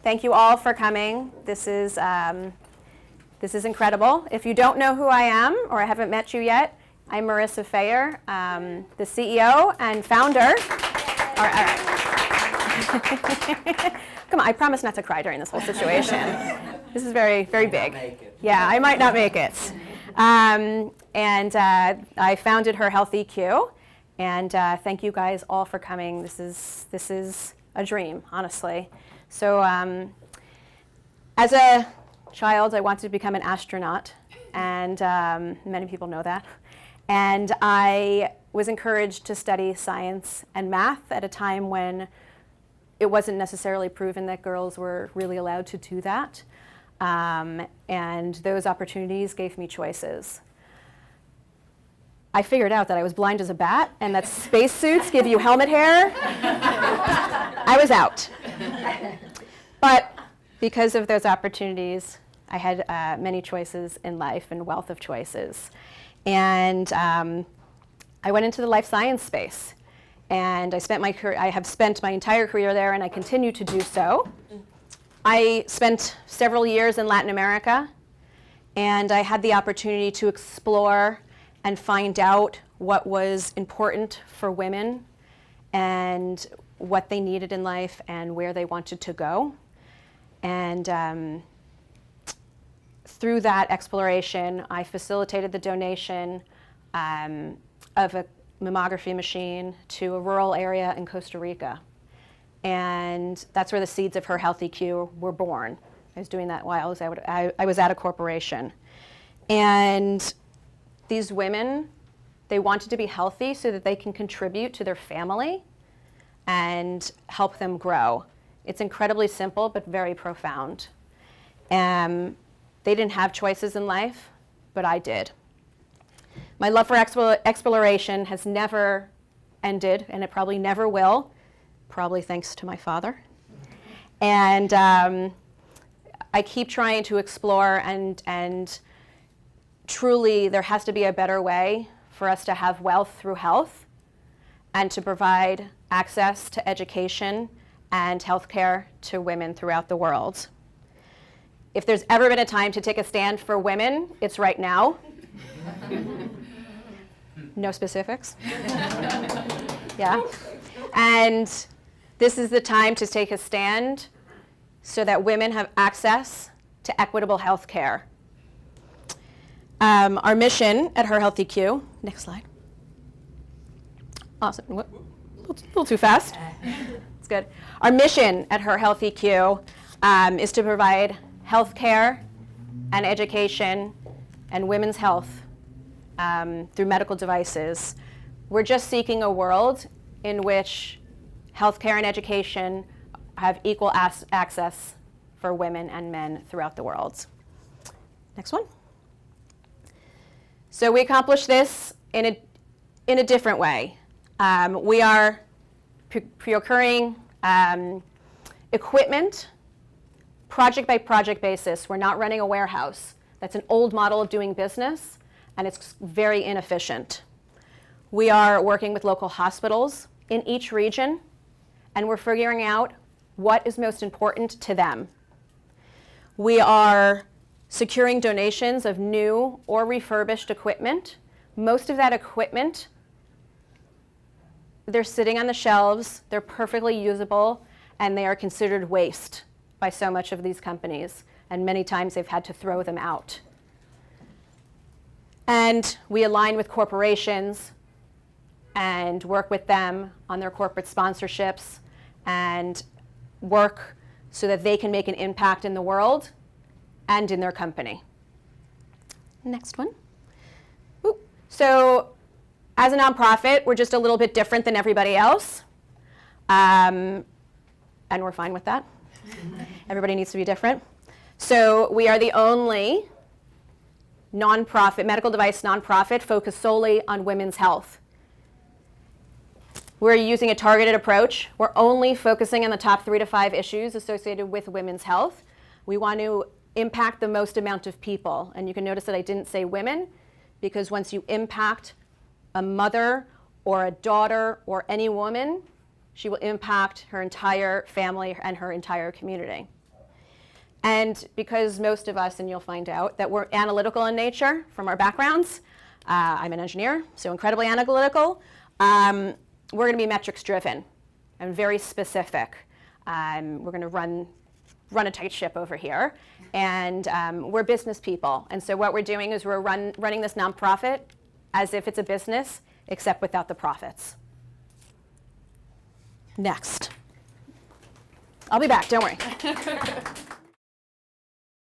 Thank you all for coming. This is incredible. If you don't know who I am or I haven't met you yet, I'm Marissa Fayer, the CEO and founder. All right. Come on, I promise not to cry during this whole situation. This is very, very big. Yeah, I might not make it. I founded HERHealthEQ, and thank you guys all for coming. This is a dream, honestly. So as a child, I wanted to become an astronaut, and many people know that. And I was encouraged to study science and math at a time when it wasn't necessarily proven that girls were really allowed to do that. And those opportunities gave me choices. I figured out that I was blind as a bat and that spacesuits give you helmet hair. I was out. But because of those opportunities, I had many choices in life and wealth of choices. And I went into the life science space. And I have spent my entire career there, and I continue to do so. I spent several years in Latin America, and I had the opportunity to explore and find out what was important for women and what they needed in life and where they wanted to go. And through that exploration, I facilitated the donation of a mammography machine to a rural area in Costa Rica. And that's where the seeds of HERHealthEQ were born. I was doing that while I was at a corporation. And these women, they wanted to be healthy so that they can contribute to their family and help them grow. It's incredibly simple, but very profound. They didn't have choices in life, but I did. My love for exploration has never ended, and it probably never will, probably thanks to my father. And I keep trying to explore, and truly there has to be a better way for us to have wealth through health and to provide access to education and healthcare to women throughout the world. If there's ever been a time to take a stand for women, it's right now. No specifics. Yeah. And this is the time to take a stand so that women have access to equitable health care. Our mission at HERHealthEQ, next slide. Awesome. A little too fast. It's good. Our mission at HERHealthEQ is to provide health care and education and women's health through medical devices. We're just seeking a world in which healthcare and education have equal access for women and men throughout the world. Next one. So we accomplish this in a different way. We are procuring equipment project by project basis. We're not running a warehouse. That's an old model of doing business, and it's very inefficient. We are working with local hospitals in each region, and we're figuring out what is most important to them. We are securing donations of new or refurbished equipment. Most of that equipment, they're sitting on the shelves, they're perfectly usable, and they are considered waste by so much of these companies, and many times they've had to throw them out. And we align with corporations and work with them on their corporate sponsorships and work so that they can make an impact in the world and in their company. Next one. Ooh. So as a nonprofit, we're just a little bit different than everybody else, and we're fine with that. Everybody needs to be different. So we are the only nonprofit, medical device nonprofit focused solely on women's health. We're using a targeted approach. We're only focusing on the top 3 to 5 issues associated with women's health. We want to impact the most amount of people. And you can notice that I didn't say women, because once you impact a mother or a daughter or any woman, she will impact her entire family and her entire community. And because most of us, and you'll find out, that we're analytical in nature from our backgrounds, I'm an engineer, so incredibly analytical, we're going to be metrics driven and very specific. We're going to run a tight ship over here, and we're business people. And so what we're doing is we're running this nonprofit as if it's a business, except without the profits. Next. I'll be back, don't worry.